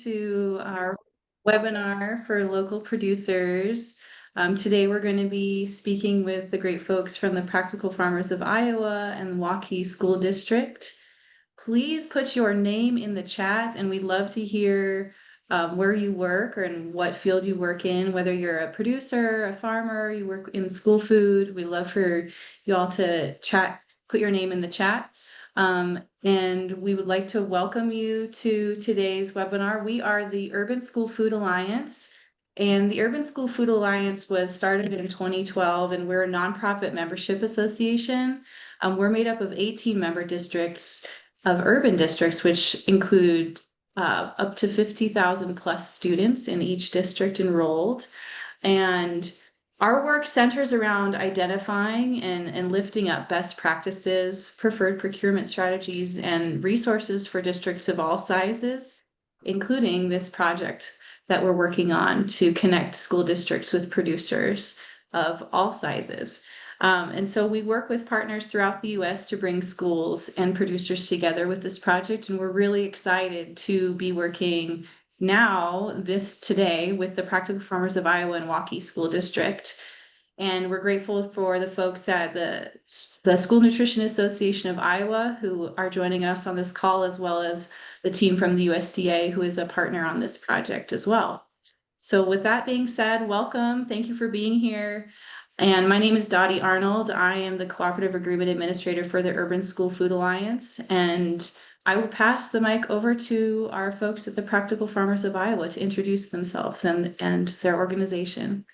to our webinar for local producers. Today we're going to be speaking with the great folks from the Practical Farmers of Iowa and the Waukee School District. Please put your name in the chat, and we'd love to hear where you work and what field you work in, whether you're a producer, a farmer, you work in school food. We'd love for you all to put your name in the chat. And we would like to welcome you to today's webinar. We are the Urban School Food Alliance, and the Urban School Food Alliance was started in 2012, and we're a nonprofit membership association. We're made up of 18 member districts of urban districts, which include up to 50,000 plus students in each district enrolled. And our work centers around identifying and lifting up best practices, preferred procurement strategies, and resources for districts of all sizes, including this project that we're working on to connect school districts with producers of all sizes. And so we work with partners throughout the U.S. to bring schools and producers together with this project. And we're really excited to be working today with the Practical Farmers of Iowa and Waukee School District. And we're grateful for the folks at the School Nutrition Association of Iowa who are joining us on this call, as well as the team from the USDA who is a partner on this project as well. So with that being said, welcome. Thank you for being here. And my name is Dottie Arnold. I am the Cooperative Agreement Administrator for the Urban School Food Alliance. And I will pass the mic over to our folks at the Practical Farmers of Iowa to introduce themselves and their organization.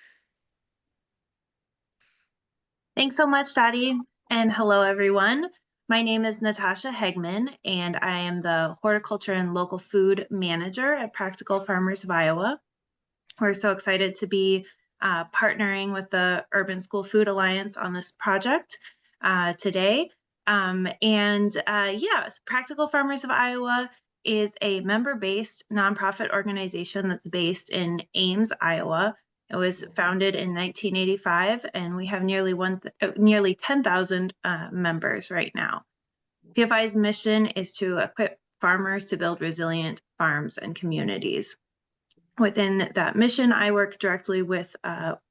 Thanks so much, Dottie. And hello, everyone. My name is Natasha Hegman, and I am the Horticulture and Local Food Manager at Practical Farmers of Iowa. We're so excited to be partnering with the Urban School Food Alliance on this project today. Yes, Practical Farmers of Iowa is a member-based nonprofit organization that's based in Ames, Iowa. It was founded in 1985, and we have nearly 10,000 members right now. PFI's mission is to equip farmers to build resilient farms and communities. Within that mission, I work directly with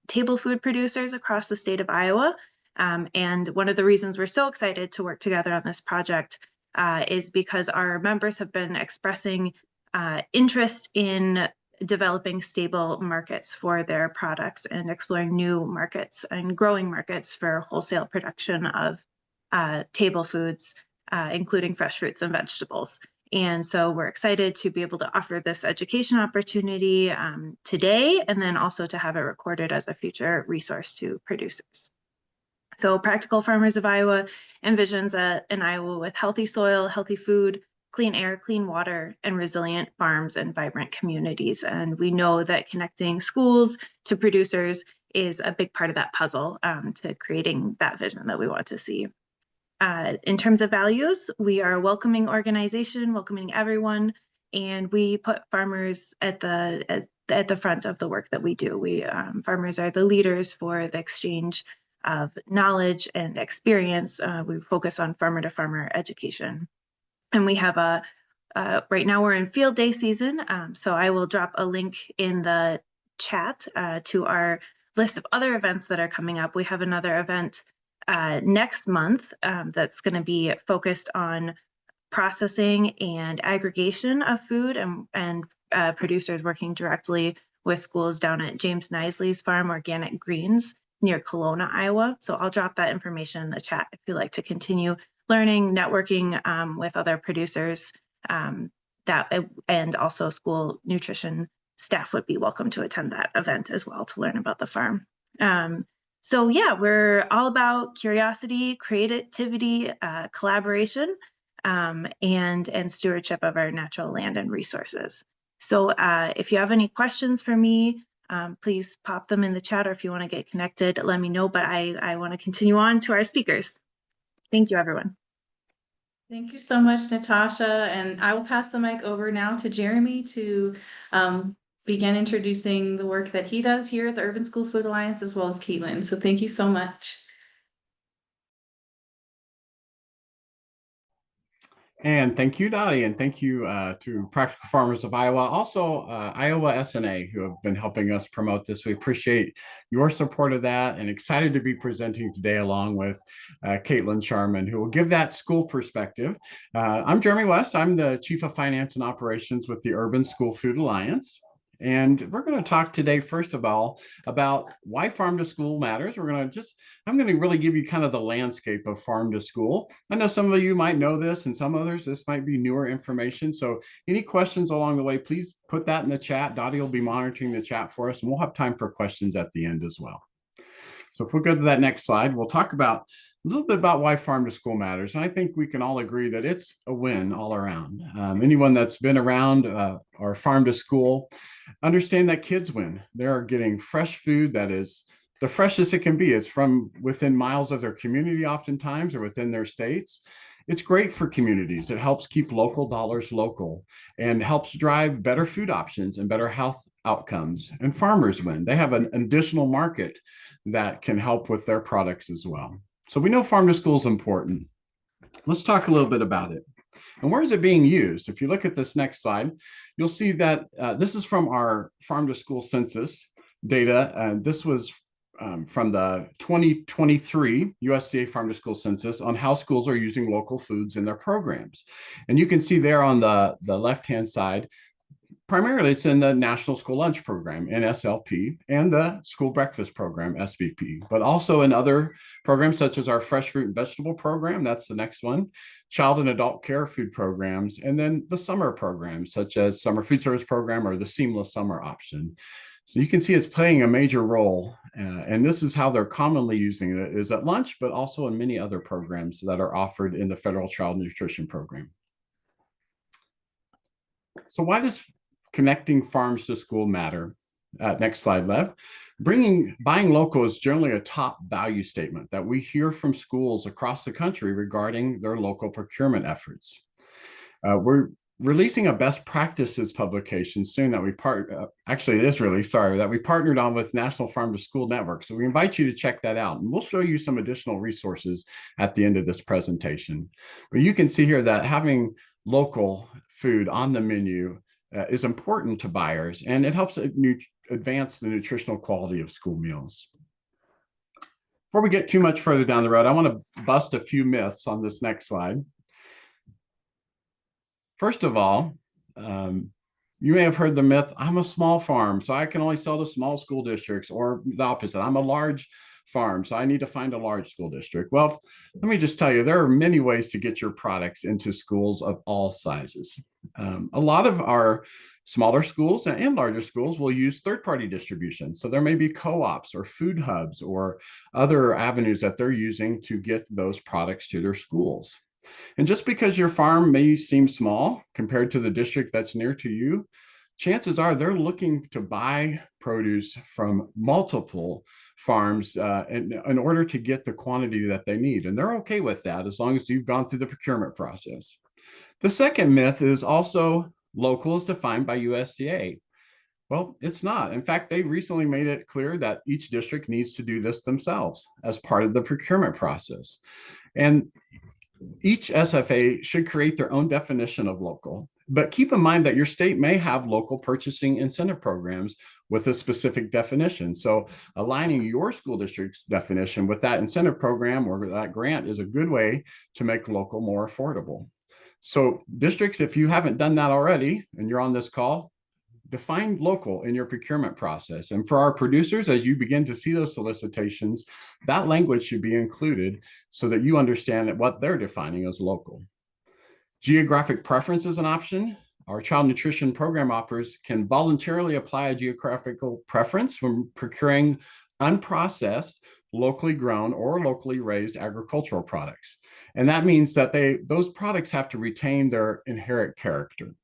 table food producers across the state of Iowa. And one of the reasons we're so excited to work together on this project is because our members have been expressing interest in developing stable markets for their products and exploring new markets and growing markets for wholesale production of table foods, including fresh fruits and vegetables. And so we're excited to be able to offer this education opportunity today, and then also to have it recorded as a future resource to producers. So Practical Farmers of Iowa envisions an Iowa with healthy soil, healthy food, clean air, clean water, and resilient farms and vibrant communities. And we know that connecting schools to producers is a big part of that puzzle to creating that vision that we want to see. In terms of values, we are a welcoming organization, welcoming everyone, and we put farmers at the front of the work that we do. Farmers are the leaders for the exchange of knowledge and experience. We focus on farmer-to-farmer education. And we have right now we're in field day season, so I will drop a link in the chat to our list of other events that are coming up. We have another event next month that's going to be focused on processing and aggregation of food and producers working directly with schools down at James Knisely's farm, Organic Greens, near Kelowna, Iowa. So I'll drop that information in the chat if you'd like to continue learning, networking with other producers, and also school nutrition staff would be welcome to attend that event as well to learn about the farm. So yeah, we're all about curiosity, creativity, collaboration, and stewardship of our natural land and resources. So if you have any questions for me, please pop them in the chat, or if you want to get connected, let me know. But I want to continue on to our speakers. Thank you, everyone. Thank you so much, Natasha. And I will pass the mic over now to Jeremy to begin introducing the work that he does here at the Urban School Food Alliance, as well as Caitlin. So thank you so much. And thank you, Dottie, and thank you to Practical Farmers of Iowa, also Iowa SNA, who have been helping us promote this. We appreciate your support of that and excited to be presenting today along with Caitlin Sharman, who will give that school perspective. I'm Jeremy West. I'm the Chief of Finance and Operations with the Urban School Food Alliance. And we're going to talk today, first of all, about why farm to school matters. I'm going to really give you kind of the landscape of farm to school. I know some of you might know this and some others, this might be newer information. So any questions along the way, please put that in the chat. Dottie will be monitoring the chat for us, and we'll have time for questions at the end as well. So if we go to that next slide, we'll talk about a little bit about why farm to school matters. And I think we can all agree that it's a win all around. Anyone that's been around our farm to school, understand that kids win. They're getting fresh food that is the freshest it can be. It's from within miles of their community oftentimes, or within their states. It's great for communities. It helps keep local dollars local and helps drive better food options and better health outcomes. And farmers win. They have an additional market that can help with their products as well. So we know farm to school is important. Let's talk a little bit about it. And where is it being used? If you look at this next slide, you'll see that this is from our farm to school census data. This was from the 2023 USDA Farm to School Census on how schools are using local foods in their programs. And you can see there on the left-hand side, primarily it's in the National School Lunch Program, NSLP, and the School Breakfast Program, SBP, but also in other programs such as our Fresh Fruit and Vegetable Program, that's the next one, Child and Adult Care Food Programs, and then the summer programs such as Summer Food Service Program or the Seamless Summer option. So you can see it's playing a major role, and this is how they're commonly using it, is at lunch, but also in many other programs that are offered in the Federal Child Nutrition Program. So why does connecting farms to school matter? Next slide, Lev. Buying local is generally a top value statement that we hear from schools across the country regarding their local procurement efforts. We're releasing a best practices publication soon that we that we partnered on with National Farm to School Network. So we invite you to check that out, and we'll show you some additional resources at the end of this presentation. But you can see here that having local food on the menu is important to buyers, and it helps advance the nutritional quality of school meals. Before we get too much further down the road, I want to bust a few myths on this next slide. First of all, you may have heard the myth, I'm a small farm, so I can only sell to small school districts, or the opposite, I'm a large farm, so I need to find a large school district. Well, let me just tell you, there are many ways to get your products into schools of all sizes. A lot of our smaller schools and larger schools will use third-party distribution. So there may be co-ops or food hubs or other avenues that they're using to get those products to their schools. And just because your farm may seem small compared to the district that's near to you, chances are they're looking to buy produce from multiple farms in order to get the quantity that they need. And they're okay with that as long as you've gone through the procurement process. The second myth is also local is defined by USDA. Well, it's not. In fact, they recently made it clear that each district needs to do this themselves as part of the procurement process. And each SFA should create their own definition of local, but keep in mind that your state may have local purchasing incentive programs with a specific definition. So aligning your school district's definition with that incentive program or that grant is a good way to make local more affordable. So districts, if you haven't done that already and you're on this call, define local in your procurement process. And for our producers, as you begin to see those solicitations, that language should be included so that you understand what they're defining as local. Geographic preference is an option. Our child nutrition program offers can voluntarily apply a geographical preference when procuring unprocessed, locally grown or locally raised agricultural products. And that means that those products have to retain their inherent character.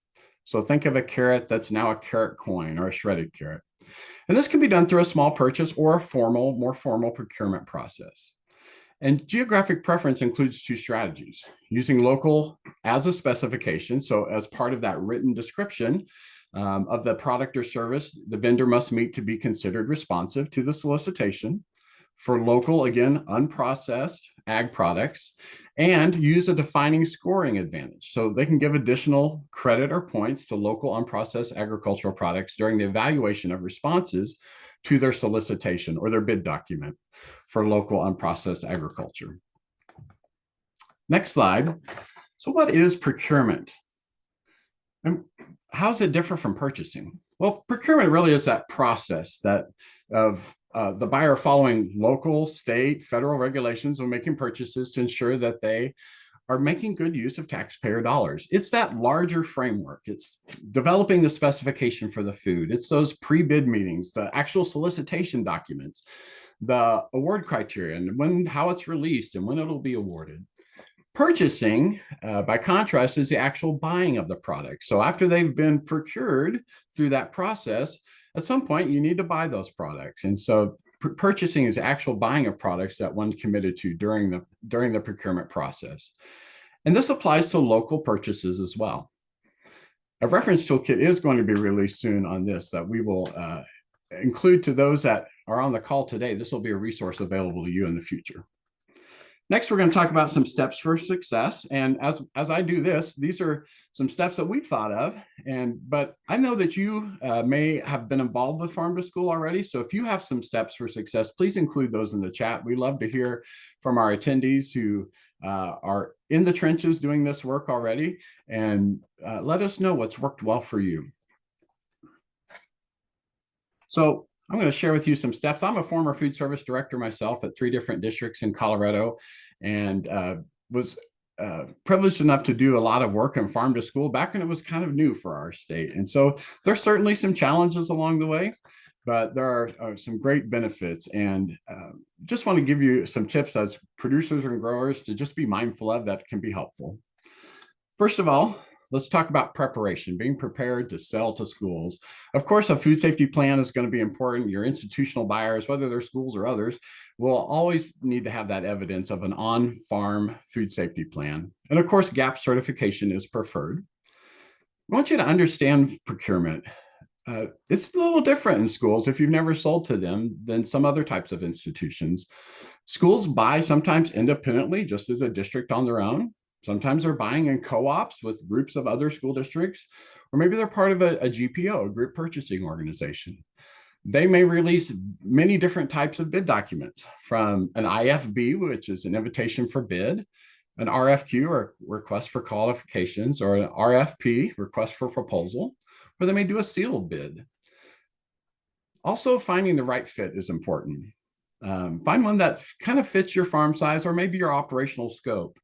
So think of a carrot that's now a carrot coin or a shredded carrot. And this can be done through a small purchase or a more formal procurement process. And geographic preference includes two strategies: using local as a specification. So as part of that written description of the product or service, the vendor must meet to be considered responsive to the solicitation. For local, again, unprocessed ag products. and use a defining scoring advantage. So they can give additional credit or points to local unprocessed agricultural products during the evaluation of responses to their solicitation or their bid document for local unprocessed agriculture. Next slide. So what is procurement? And how does it differ from purchasing? Well, procurement really is that process that of the buyer following local, state, federal regulations when making purchases to ensure that they are making good use of taxpayer dollars. It's that larger framework. It's developing the specification for the food. It's those pre-bid meetings, the actual solicitation documents, the award criteria, and how it's released and when it'll be awarded. Purchasing, by contrast, is the actual buying of the product. So after they've been procured through that process, at some point you need to buy those products. And so purchasing is actual buying of products that one committed to during the procurement process. And this applies to local purchases as well. A reference toolkit is going to be released soon on this that we will include to those that are on the call today. This will be a resource available to you in the future. Next, we're going to talk about some steps for success. And as I do this, these are some steps that we've thought of. But I know that you may have been involved with Farm to School already. So if you have some steps for success, please include those in the chat. We love to hear from our attendees who are in the trenches doing this work already. And let us know what's worked well for you. So I'm going to share with you some steps. I'm a former food service director myself at 3 different districts in Colorado, and was privileged enough to do a lot of work in Farm to School back when it was kind of new for our state. And so there's certainly some challenges along the way, but there are some great benefits. And just want to give you some tips as producers and growers to just be mindful of that can be helpful. First of all, let's talk about preparation, being prepared to sell to schools. Of course, a food safety plan is going to be important. Your institutional buyers, whether they're schools or others, will always need to have that evidence of an on-farm food safety plan. And of course, GAP certification is preferred. I want you to understand procurement. It's a little different in schools if you've never sold to them than some other types of institutions. Schools buy sometimes independently, just as a district on their own. Sometimes they're buying in co-ops with groups of other school districts, or maybe they're part of a GPO, a group purchasing organization. They may release many different types of bid documents, from an IFB, which is an invitation for bid, an RFQ, or request for qualifications, or an RFP, request for proposal, or they may do a sealed bid. Also, finding the right fit is important. Find one that kind of fits your farm size or maybe your operational scope.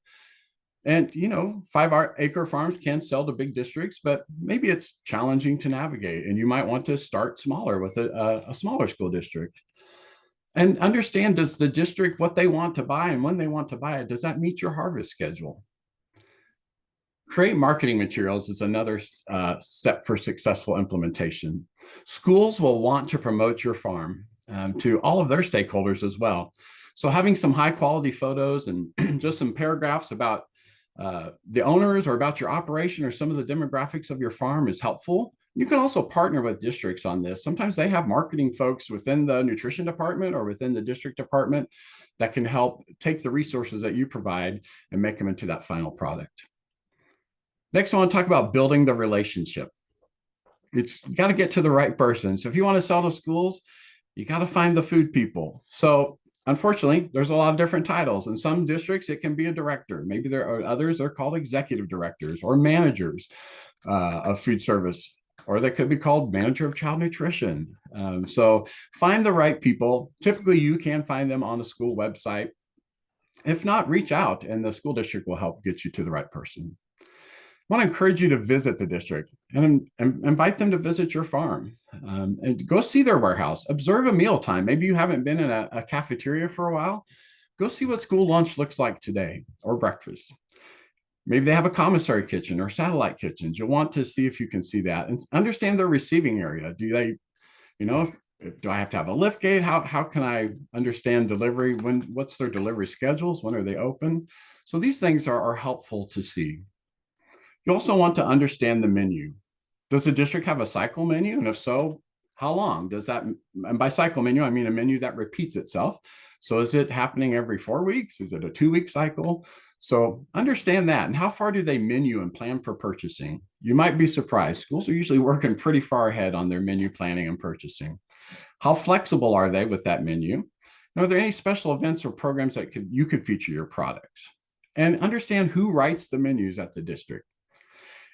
And, 5-acre farms can sell to big districts, but maybe it's challenging to navigate. And you might want to start smaller with a smaller school district. And understand, does the district, what they want to buy and when they want to buy it, does that meet your harvest schedule? Create marketing materials is another step for successful implementation. Schools will want to promote your farm to all of their stakeholders as well. So having some high quality photos and just some paragraphs about the owners or about your operation or some of the demographics of your farm is helpful. You can also partner with districts on this. Sometimes they have marketing folks within the nutrition department or within the district department that can help take the resources that you provide and make them into that final product. Next, I want to talk about building the relationship. It's got to get to the right person. So if you want to sell to schools, you got to find the food people. So unfortunately, there's a lot of different titles. In some districts, it can be a director. Maybe there are others, they're called executive directors or managers of food service, or they could be called manager of child nutrition. So find the right people. Typically, you can find them on a school website. If not, reach out and the school district will help get you to the right person. I want to encourage you to visit the district and invite them to visit your farm and go see their warehouse. Observe a mealtime. Maybe you haven't been in a cafeteria for a while. Go see what school lunch looks like today or breakfast. Maybe they have a commissary kitchen or satellite kitchens. You'll want to see if you can see that and understand their receiving area. Do they, do I have to have a lift gate? How can I understand delivery? What's their delivery schedules? When are they open? So these things are helpful to see. You also want to understand the menu. Does the district have a cycle menu? And if so, how long does that, and by cycle menu, I mean a menu that repeats itself. So is it happening every 4 weeks? Is it a 2-week cycle? So understand that. And how far do they menu and plan for purchasing? You might be surprised. Schools are usually working pretty far ahead on their menu planning and purchasing. How flexible are they with that menu? And are there any special events or programs that you could feature your products? And understand who writes the menus at the district.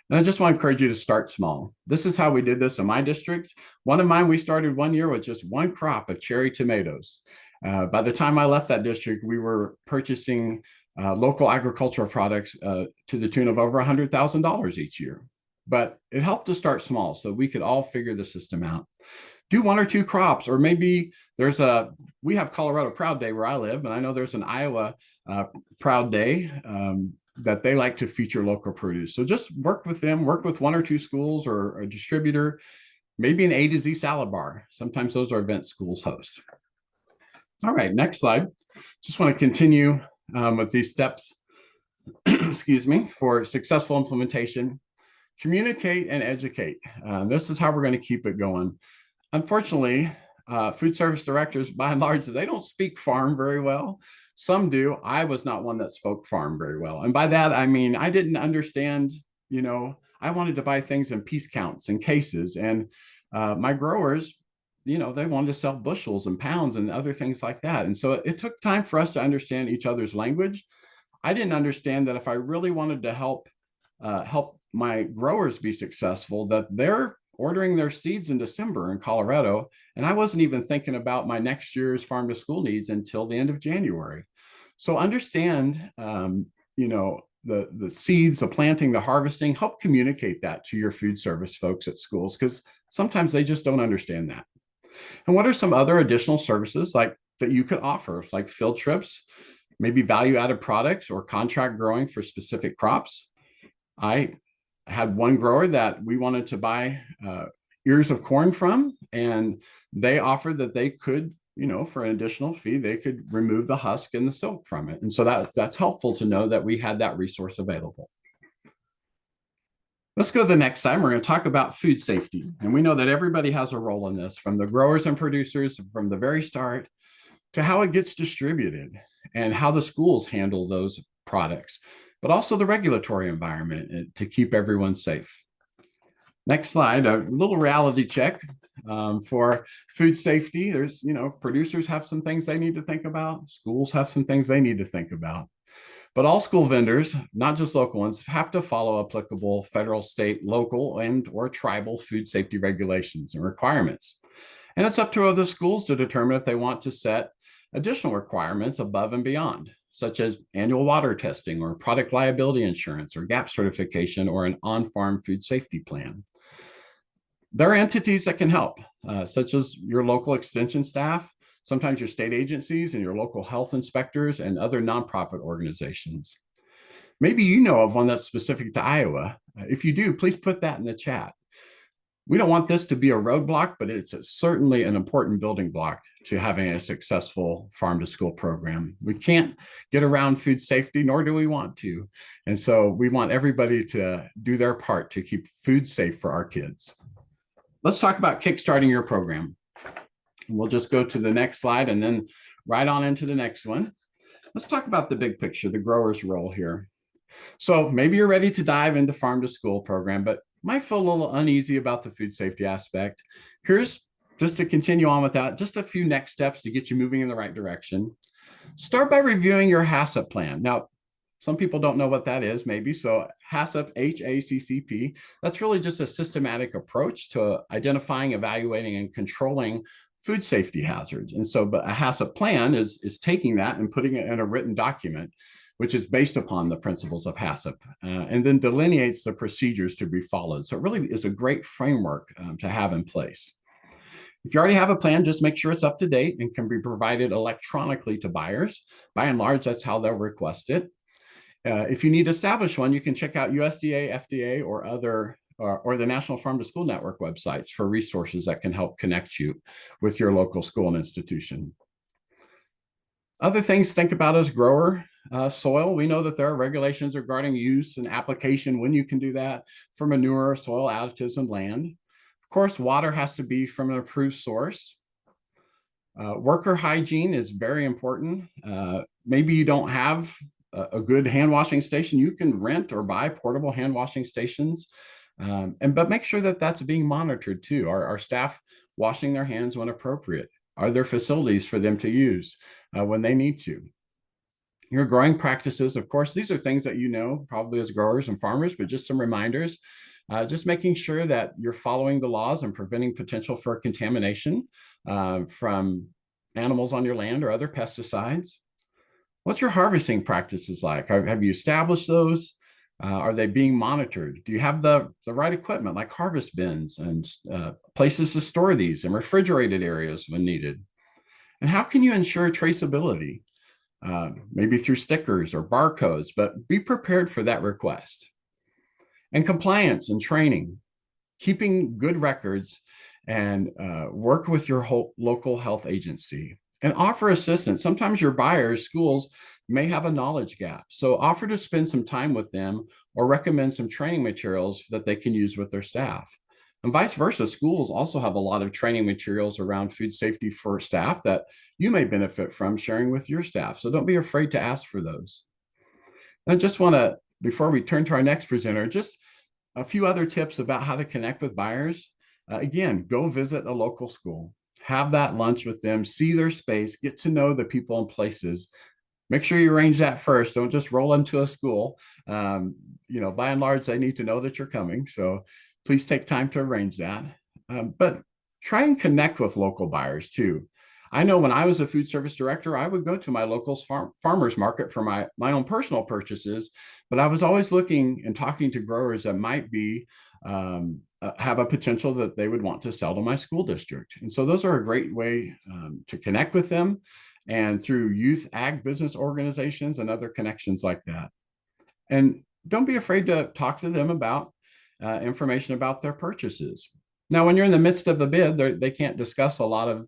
And I just want to encourage you to start small. This is how we did this in my district. One of mine, we started one year with just one crop of cherry tomatoes. By the time I left that district, we were purchasing local agricultural products to the tune of over $100,000 each year. But it helped to start small so we could all figure the system out. Do one or two crops, or maybe we have Colorado Proud Day where I live, and I know there's an Iowa Proud Day that they like to feature local produce. So just work with them, work with one or two schools or a distributor, maybe an A to Z salad bar. Sometimes those are events schools host. All right, next slide. Just want to continue with these steps, excuse me, for successful implementation. Communicate and educate. This is how we're going to keep it going. Unfortunately, food service directors, by and large, they don't speak farm very well. Some do. I was not one that spoke farm very well. And by that, I mean, I didn't understand, I wanted to buy things in piece counts and cases. And my growers, they wanted to sell bushels and pounds and other things like that. And so it took time for us to understand each other's language. I didn't understand that if I really wanted to help my growers be successful, that they're ordering their seeds in December in Colorado. And I wasn't even thinking about my next year's farm to school needs until the end of January. So understand, the seeds, the planting, the harvesting, help communicate that to your food service folks at schools, because sometimes they just don't understand that. And what are some other additional services that you could offer, like field trips, maybe value-added products or contract growing for specific crops? I had one grower that we wanted to buy ears of corn from, and they offered that they could, for an additional fee, they could remove the husk and the silk from it. And so that's helpful to know that we had that resource available. Let's go to the next slide. We're going to talk about food safety. And we know that everybody has a role in this, from the growers and producers from the very start to how it gets distributed and how the schools handle those products, but also the regulatory environment to keep everyone safe. Next slide, a little reality check for food safety. There's, producers have some things they need to think about. Schools have some things they need to think about. But all school vendors, not just local ones, have to follow applicable federal, state, local, and or tribal food safety regulations and requirements. And it's up to other schools to determine if they want to set additional requirements above and beyond, such as annual water testing or product liability insurance or GAP certification or an on-farm food safety plan. There are entities that can help, such as your local extension staff, sometimes your state agencies and your local health inspectors and other nonprofit organizations. Maybe you know of one that's specific to Iowa. If you do, please put that in the chat. We don't want this to be a roadblock, but it's certainly an important building block to having a successful farm to school program. We can't get around food safety, nor do we want to. And so we want everybody to do their part to keep food safe for our kids. Let's talk about kickstarting your program. We'll just go to the next slide and then right on into the next one. Let's talk about the big picture, the grower's role here. So maybe you're ready to dive into farm to school program, but might feel a little uneasy about the food safety aspect. Here's, just to continue on with that, just a few next steps to get you moving in the right direction. Start by reviewing your HACCP plan. Now, some people don't know what that is, maybe. So HACCP, H-A-C-C-P, that's really just a systematic approach to identifying, evaluating, and controlling food safety hazards. And so, but a HACCP plan is taking that and putting it in a written document, which is based upon the principles of HACCP, and then delineates the procedures to be followed. So it really is a great framework to have in place. If you already have a plan, just make sure it's up to date and can be provided electronically to buyers. By and large, that's how they'll request it. If you need to establish one, you can check out USDA, FDA, or other or the National Farm to School Network websites for resources that can help connect you with your local school and institution. Other things to think about as grower soil. We know that there are regulations regarding use and application when you can do that for manure, soil additives, and land. Of course, water has to be from an approved source. Worker hygiene is very important. Maybe you don't have a good hand washing station, you can rent or buy portable hand washing stations. But make sure that that's being monitored too. Are staff washing their hands when appropriate? Are there facilities for them to use when they need to? Your growing practices, of course, these are things that you know probably as growers and farmers, but just some reminders. Just making sure that you're following the laws and preventing potential for contamination from animals on your land or other pesticides. What's your harvesting practices like? Have you established those? Are they being monitored? Do you have the right equipment like harvest bins and places to store these and refrigerated areas when needed? And how can you ensure traceability? Maybe through stickers or barcodes, but be prepared for that request. And compliance and training, keeping good records, and work with your local health agency and offer assistance. Sometimes your buyers, schools, may have a knowledge gap. So offer to spend some time with them or recommend some training materials that they can use with their staff. And vice versa, schools also have a lot of training materials around food safety for staff that you may benefit from sharing with your staff. So don't be afraid to ask for those. I just want to, before we turn to our next presenter, just a few other tips about how to connect with buyers. Again, go visit a local school, have that lunch with them, see their space, get to know the people and places. Make sure you arrange that first. Don't just roll into a school. By and large, they need to know that you're coming. So please take time to arrange that. But try and connect with local buyers too. I know when I was a food service director, I would go to my local farmers market for my own personal purchases, but I was always looking and talking to growers that might be have a potential that they would want to sell to my school district. And so those are a great way to connect with them, and through youth ag business organizations and other connections like that. And don't be afraid to talk to them about information about their purchases. Now, when you're in the midst of the bid, they can't discuss a lot of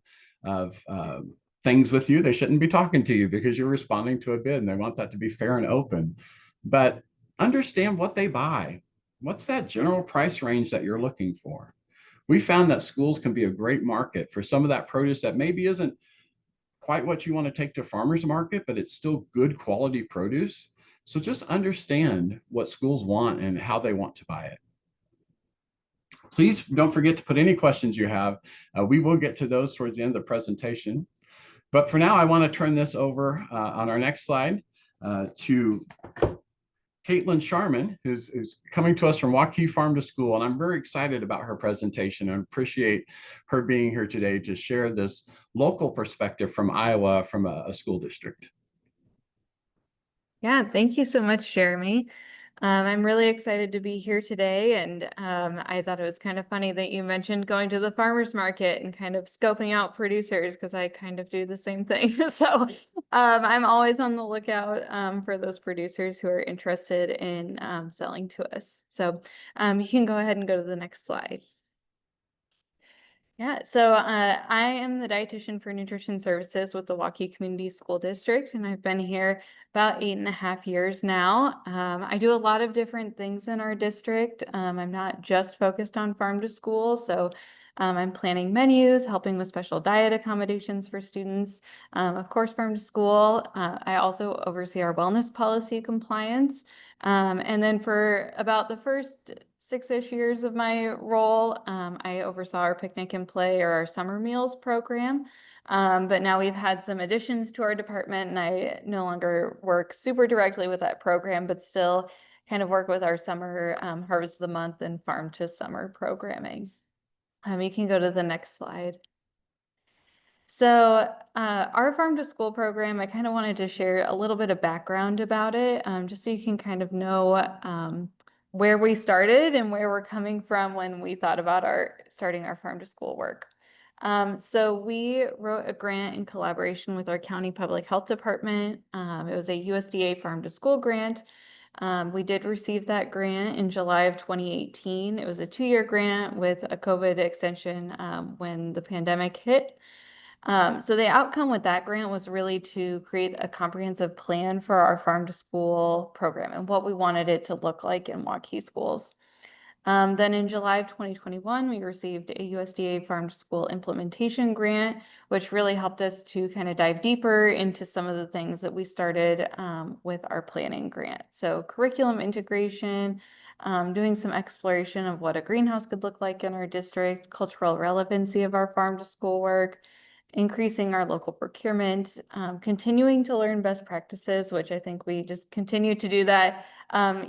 things with you. They shouldn't be talking to you because you're responding to a bid and they want that to be fair and open. But understand what they buy. What's that general price range that you're looking for? We found that schools can be a great market for some of that produce that maybe isn't quite what you want to take to farmers market, but it's still good quality produce. So just understand what schools want and how they want to buy it. Please don't forget to put any questions you have. We will get to those towards the end of the presentation. But for now, I want to turn this over on our next slide to Caitlin Sharman, who's coming to us from Waukee Farm to School. And I'm very excited about her presentation and appreciate her being here today to share this local perspective from Iowa from a school district. Yeah, thank you so much, Jeremy. I'm really excited to be here today, and I thought it was kind of funny that you mentioned going to the farmers market and kind of scoping out producers, because I kind of do the same thing. So I'm always on the lookout for those producers who are interested in selling to us. So you can go ahead and go to the next slide. Yeah, so I am the dietitian for nutrition services with the Waukee Community School District, and I've been here about 8.5 years now. I do a lot of different things in our district. I'm not just focused on farm to school, so I'm planning menus, helping with special diet accommodations for students, of course, farm to school. I also oversee our wellness policy compliance. And then for about the first 6-ish years of my role, I oversaw our picnic and play, or our summer meals program. But now we've had some additions to our department, and I no longer work super directly with that program, but still kind of work with our summer harvest of the month and farm to summer programming. You can go to the next slide. So our farm to school program, I kind of wanted to share a little bit of background about it, just so you can kind of know where we started and where we're coming from when we thought about starting our farm to school work. So we wrote a grant in collaboration with our county public health department. It was a USDA farm to school grant. We did receive that grant in July of 2018. It was a 2-year grant with a COVID extension when the pandemic hit. So the outcome with that grant was really to create a comprehensive plan for our farm to school program and what we wanted it to look like in Waukee schools. Then in July of 2021, we received a USDA Farm to School implementation grant, which really helped us to kind of dive deeper into some of the things that we started with our planning grant. So curriculum integration, doing some exploration of what a greenhouse could look like in our district, cultural relevancy of our farm to school work, increasing our local procurement, continuing to learn best practices, which I think we just continue to do that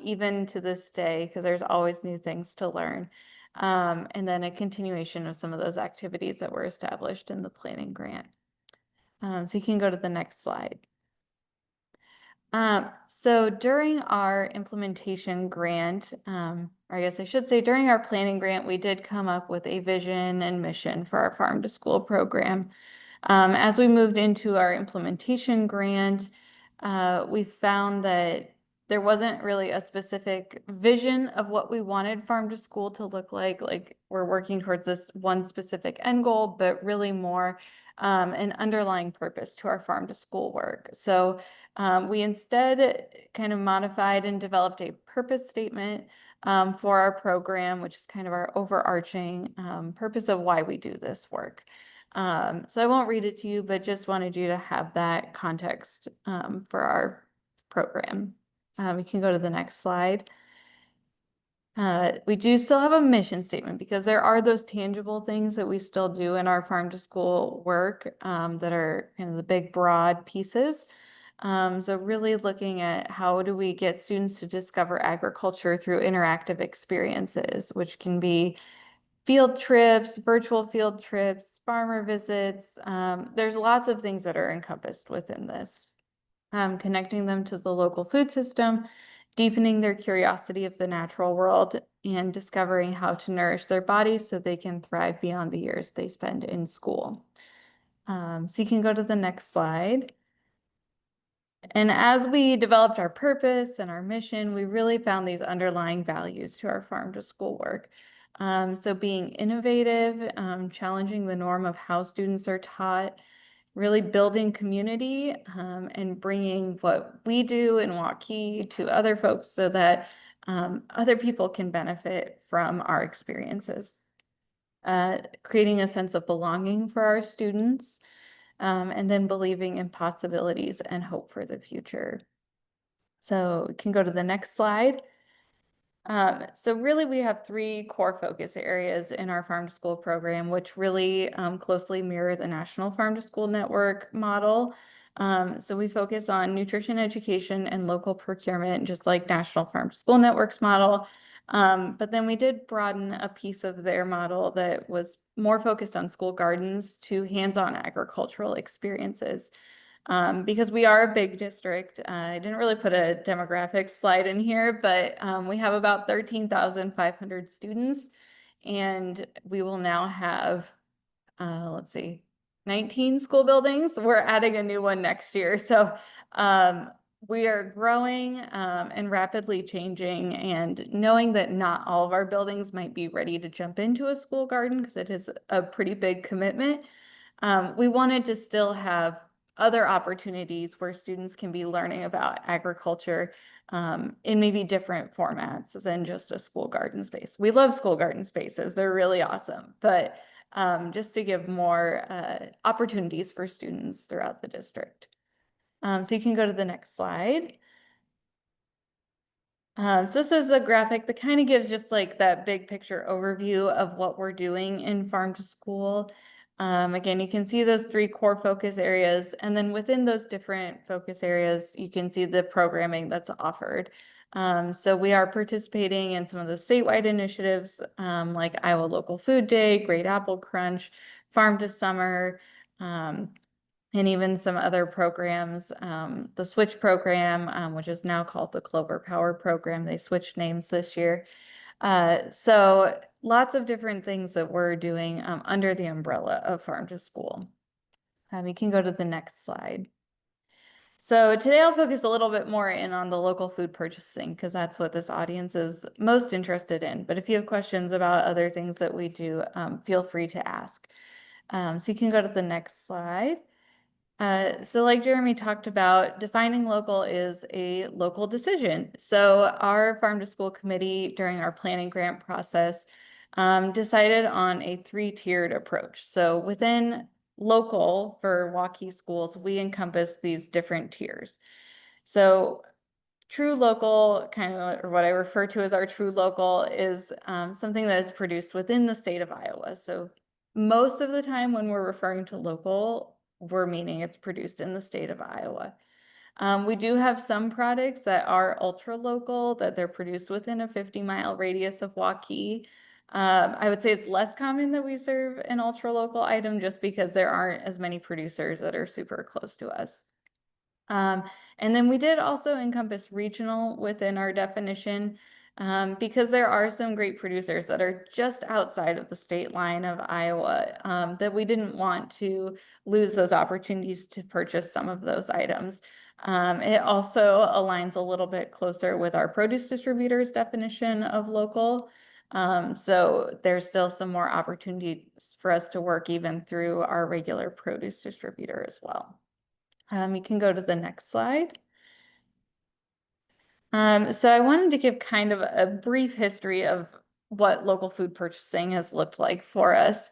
even to this day, because there's always new things to learn. And then a continuation of some of those activities that were established in the planning grant. So you can go to the next slide. So during our implementation grant, or I guess I should say during our planning grant, we did come up with a vision and mission for our farm to school program. As we moved into our implementation grant, we found that there wasn't really a specific vision of what we wanted farm to school to look like. Like we're working towards this one specific end goal, but really more an underlying purpose to our farm to school work. So we instead kind of modified and developed a purpose statement for our program, which is kind of our overarching purpose of why we do this work. So I won't read it to you, but just wanted you to have that context for our program. We can go to the next slide. We do still have a mission statement because there are those tangible things that we still do in our farm to school work that are kind of the big broad pieces. So really looking at how do we get students to discover agriculture through interactive experiences, which can be field trips, virtual field trips, farmer visits. There's lots of things that are encompassed within this. Connecting them to the local food system, deepening their curiosity of the natural world, and discovering how to nourish their bodies so they can thrive beyond the years they spend in school. So you can go to the next slide. And as we developed our purpose and our mission, we really found these underlying values to our farm to school work. So being innovative, challenging the norm of how students are taught, really building community, and bringing what we do in Waukee to other folks so that other people can benefit from our experiences. Creating a sense of belonging for our students, and then believing in possibilities and hope for the future. So we can go to the next slide. So really we have three core focus areas in our farm to school program, which really closely mirror the National Farm to School Network model. So we focus on nutrition education and local procurement, just like National Farm to School Network's model. But then we did broaden a piece of their model that was more focused on school gardens to hands-on agricultural experiences. Because we are a big district. I didn't really put a demographics slide in here, but we have about 13,500 students, and we will now have, let's see, 19 school buildings. We're adding a new one next year. So we are growing and rapidly changing, and knowing that not all of our buildings might be ready to jump into a school garden because it is a pretty big commitment. We wanted to still have other opportunities where students can be learning about agriculture in maybe different formats than just a school garden space. We love school garden spaces. They're really awesome, but just to give more opportunities for students throughout the district. So you can go to the next slide. So this is a graphic that kind of gives just like that big picture overview of what we're doing in farm to school. Again, you can see those three core focus areas, and then within those different focus areas, you can see the programming that's offered. So we are participating in some of the statewide initiatives like Iowa Local Food Day, Great Apple Crunch, Farm to Summer, and even some other programs, the Switch program, which is now called the Clover Power program. They switched names this year. So lots of different things that we're doing under the umbrella of Farm to School. We can go to the next slide. So today I'll focus a little bit more in on the local food purchasing because that's what this audience is most interested in. But if you have questions about other things that we do, feel free to ask. So you can go to the next slide. So like Jeremy talked about, defining local is a local decision. So our farm to school committee during our planning grant process decided on a 3-tiered approach. So within local for Waukee schools, we encompass these different tiers. So true local, kind of, or what I refer to as our true local, is something that is produced within the state of Iowa. So most of the time when we're referring to local, we're meaning it's produced in the state of Iowa. We do have some products that are ultra local, that they're produced within a 50-mile radius of Waukee. I would say it's less common that we serve an ultra local item just because there aren't as many producers that are super close to us. And then we did also encompass regional within our definition because there are some great producers that are just outside of the state line of Iowa that we didn't want to lose those opportunities to purchase some of those items. It also aligns a little bit closer with our produce distributors definition of local. So there's still some more opportunities for us to work even through our regular produce distributor as well. You can go to the next slide. So I wanted to give kind of a brief history of what local food purchasing has looked like for us.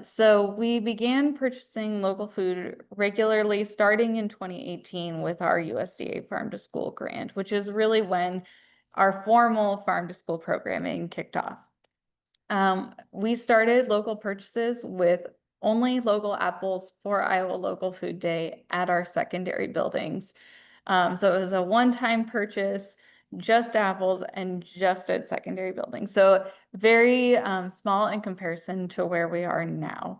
So we began purchasing local food regularly starting in 2018 with our USDA Farm to School grant, which is really when our formal farm to school programming kicked off. We started local purchases with only local apples for Iowa Local Food Day at our secondary buildings. So it was a one-time purchase, just apples and just at secondary buildings. So very small in comparison to where we are now.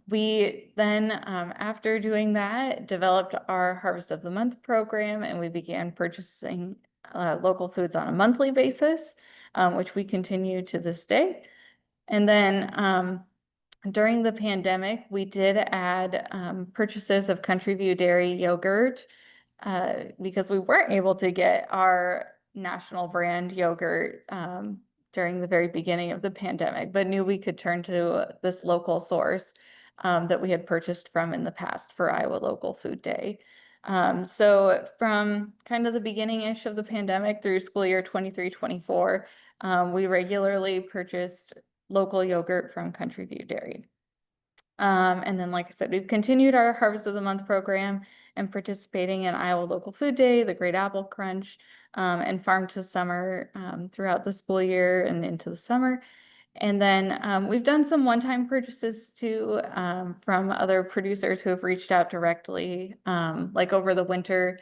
We then, after doing that, developed our Harvest of the Month program, and we began purchasing local foods on a monthly basis, which we continue to this day. And then during the pandemic, we did add purchases of Country View Dairy yogurt because we weren't able to get our national brand yogurt during the very beginning of the pandemic, but knew we could turn to this local source that we had purchased from in the past for Iowa Local Food Day. So from kind of the beginning-ish of the pandemic through school year 23-24, we regularly purchased local yogurt from Country View Dairy. And then, like I said, we've continued our Harvest of the Month program and participating in Iowa Local Food Day, the Great Apple Crunch, and Farm to Summer throughout the school year and into the summer. And then we've done some one-time purchases too from other producers who have reached out directly, like over the winter.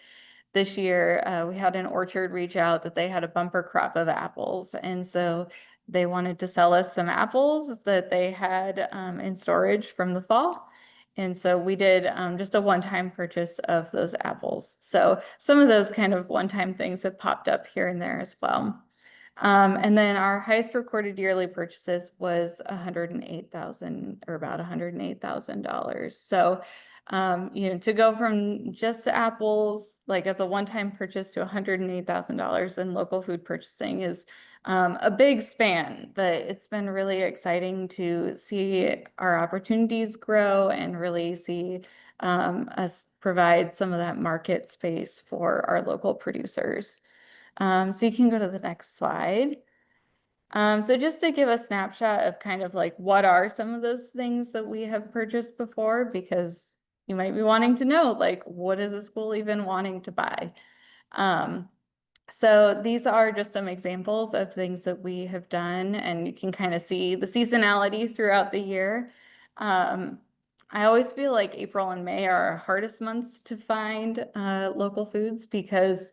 This year, we had an orchard reach out that they had a bumper crop of apples. And so they wanted to sell us some apples that they had in storage from the fall. And so we did just a one-time purchase of those apples. So some of those kind of one-time things have popped up here and there as well. And then our highest recorded yearly purchases was $108,000 or about $108,000. So you know, to go from just apples, like as a one-time purchase to $108,000 in local food purchasing is a big span, but it's been really exciting to see our opportunities grow and really see us provide some of that market space for our local producers. So you can go to the next slide. So just to give a snapshot of kind of like what are some of those things that we have purchased before, because you might be wanting to know, like, what is a school even wanting to buy? So these are just some examples of things that we have done, and you can kind of see the seasonality throughout the year. I always feel like April and May are our hardest months to find local foods because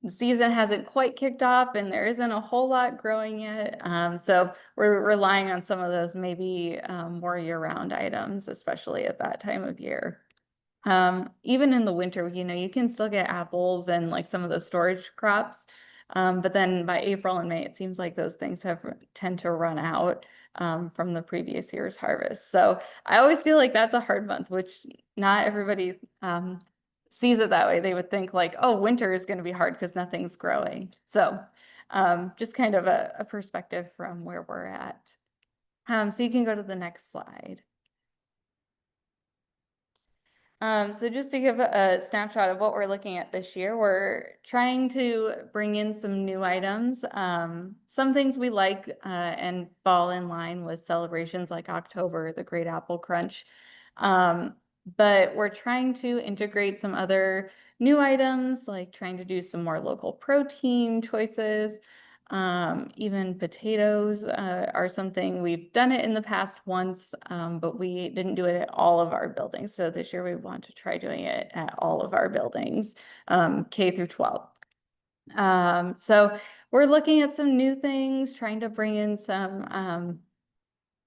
the season hasn't quite kicked off and there isn't a whole lot growing yet. So we're relying on some of those maybe more year-round items, especially at that time of year. Even in the winter, you know, you can still get apples and like some of the storage crops. But then by April and May, it seems like those things tend to run out from the previous year's harvest. So I always feel like that's a hard month, which not everybody sees it that way. They would think like, oh, winter is going to be hard because nothing's growing. So just kind of a perspective from where we're at. So you can go to the next slide. So just to give a snapshot of what we're looking at this year, we're trying to bring in some new items. Some things we like and fall in line with celebrations like October, the Great Apple Crunch. But we're trying to integrate some other new items, like trying to do some more local protein choices. Even potatoes are something we've done it in the past once, but we didn't do it at all of our buildings. So this year we want to try doing it at all of our buildings, K through 12. So we're looking at some new things, trying to bring in some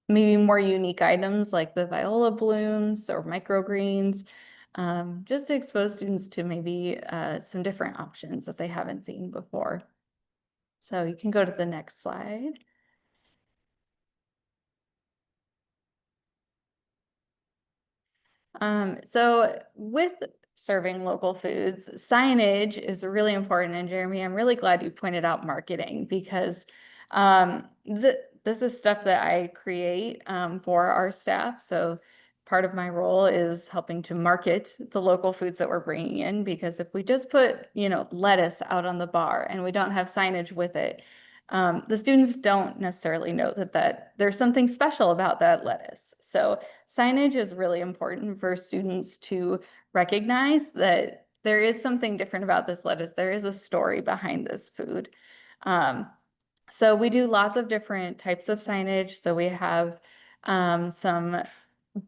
maybe more unique items like the viola blooms or microgreens, just to expose students to maybe some different options that they haven't seen before. So you can go to the next slide. So with serving local foods, signage is really important. And Jeremy, I'm really glad you pointed out marketing because this is stuff that I create for our staff. So part of my role is helping to market the local foods that we're bringing in, because if we just put, lettuce out on the bar and we don't have signage with it, the students don't necessarily know that there's something special about that lettuce. So signage is really important for students to recognize that there is something different about this lettuce. There is a story behind this food. So we do lots of different types of signage. So we have some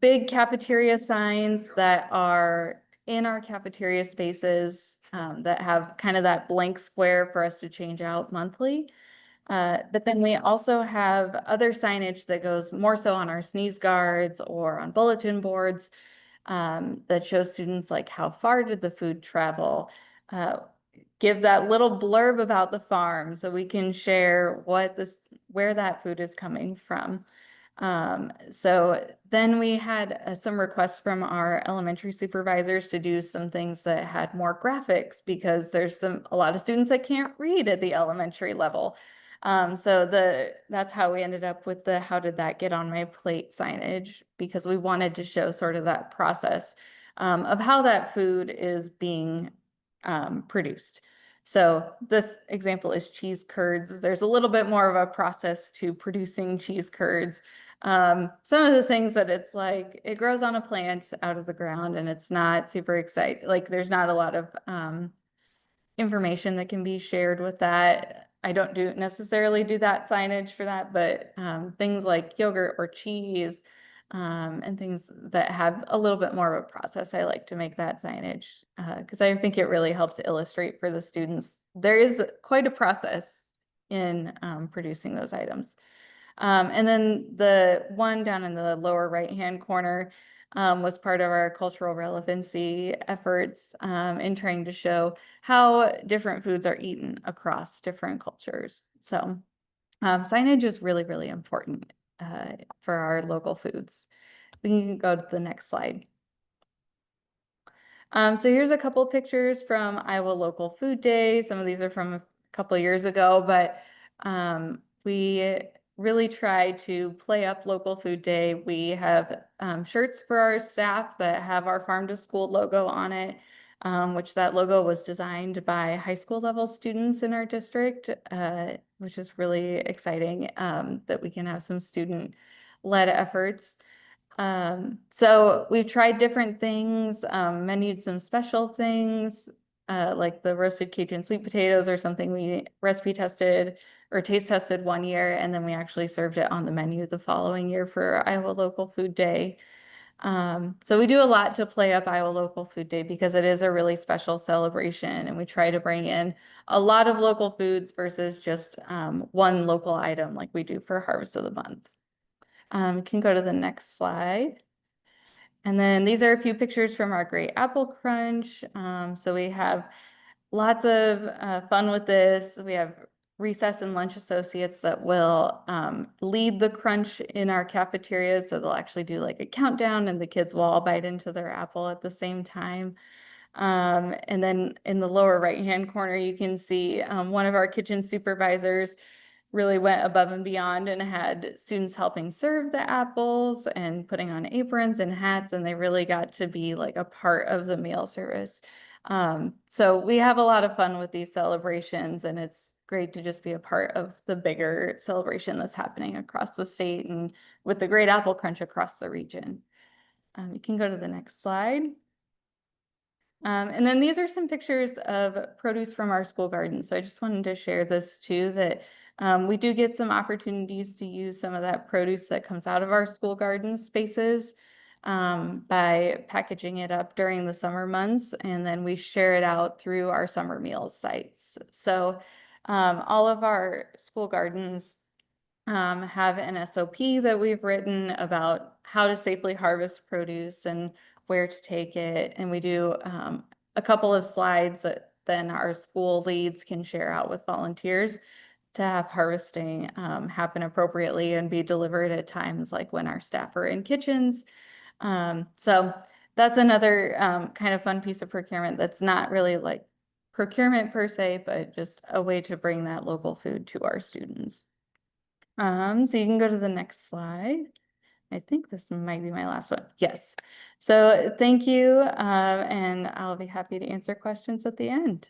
big cafeteria signs that are in our cafeteria spaces that have kind of that blank square for us to change out monthly. But then we also have other signage that goes more so on our sneeze guards or on bulletin boards that shows students like how far did the food travel, give that little blurb about the farm so we can share where that food is coming from. So then we had some requests from our elementary supervisors to do some things that had more graphics because there's a lot of students that can't read at the elementary level. So that's how we ended up with the "How did that get on my plate" signage, because we wanted to show sort of that process of how that food is being produced. So this example is cheese curds. There's a little bit more of a process to producing cheese curds. Some of the things that it's like, it grows on a plant out of the ground and it's not super exciting. Like there's not a lot of information that can be shared with that. I don't necessarily do that signage for that, but things like yogurt or cheese and things that have a little bit more of a process, I like to make that signage because I think it really helps illustrate for the students. There is quite a process in producing those items. And then the one down in the lower right-hand corner was part of our cultural relevancy efforts in trying to show how different foods are eaten across different cultures. So signage is really, really important for our local foods. We can go to the next slide. So here's a couple pictures from Iowa Local Food Day. Some of these are from a couple years ago, but we really try to play up Local Food Day. We have shirts for our staff that have our Farm to School logo on it, which that logo was designed by high school level students in our district, which is really exciting that we can have some student-led efforts. So we've tried different things, menued some special things, like the roasted Cajun sweet potatoes or something we recipe tested or taste tested one year, and then we actually served it on the menu the following year for Iowa Local Food Day. So we do a lot to play up Iowa Local Food Day because it is a really special celebration, and we try to bring in a lot of local foods versus just one local item like we do for Harvest of the Month. You can go to the next slide. And then these are a few pictures from our Great Apple Crunch. So we have lots of fun with this. We have recess and lunch associates that will lead the crunch in our cafeterias. So they'll actually do like a countdown and the kids will all bite into their apple at the same time. And then in the lower right-hand corner, you can see one of our kitchen supervisors really went above and beyond and had students helping serve the apples and putting on aprons and hats, and they really got to be like a part of the meal service. So we have a lot of fun with these celebrations, and it's great to just be a part of the bigger celebration that's happening across the state and with the Great Apple Crunch across the region. You can go to the next slide. And then these are some pictures of produce from our school garden. So I just wanted to share this too, that we do get some opportunities to use some of that produce that comes out of our school garden spaces by packaging it up during the summer months, and then we share it out through our summer meals sites. So all of our school gardens have an SOP that we've written about how to safely harvest produce and where to take it. And we do a couple of slides that then our school leads can share out with volunteers to have harvesting happen appropriately and be delivered at times like when our staff are in kitchens. So that's another kind of fun piece of procurement that's not really like procurement per se, but just a way to bring that local food to our students. So you can go to the next slide. I think this might be my last one. Yes. So thank you, and I'll be happy to answer questions at the end.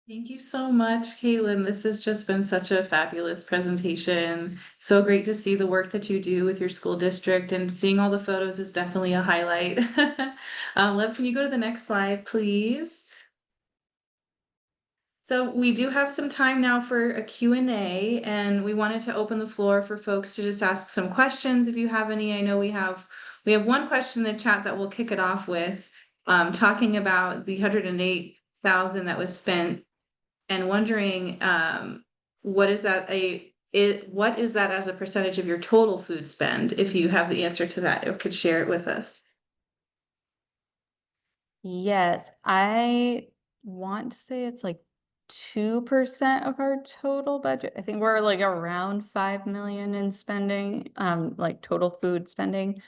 Thank you so much, Caitlin. This has just been such a fabulous presentation. So great to see the work that you do with your school district, and seeing all the photos is definitely a highlight. Lev, can you go to the next slide, please? So we do have some time now for a Q&A, and we wanted to open the floor for folks to just ask some questions if you have any. I know we have one question in the chat that we'll kick it off with, talking about the 108,000 that was spent, and wondering what is that as a percentage of your total food spend? If you have the answer to that, you could share it with us. Yes, I want to say it's like 2% of our total budget. I think we're like around 5 million in spending, like total food spending.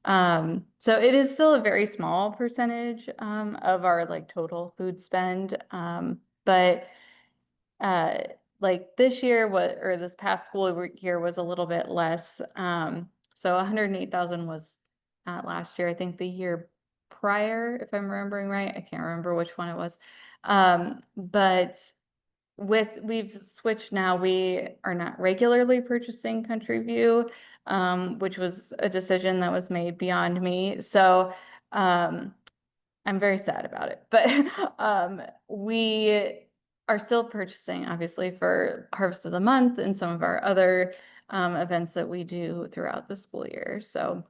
So it is still a very small percentage of our like total food spend. But like this year or this past school year was a little bit less. So 108,000 was not last year. I think the year prior, if I'm remembering right. I can't remember which one it was. But we've switched now. We are not regularly purchasing Country View, which was a decision that was made beyond me. So I'm very sad about it. But we are still purchasing, obviously, for Harvest of the Month and some of our other events that we do throughout the school year. So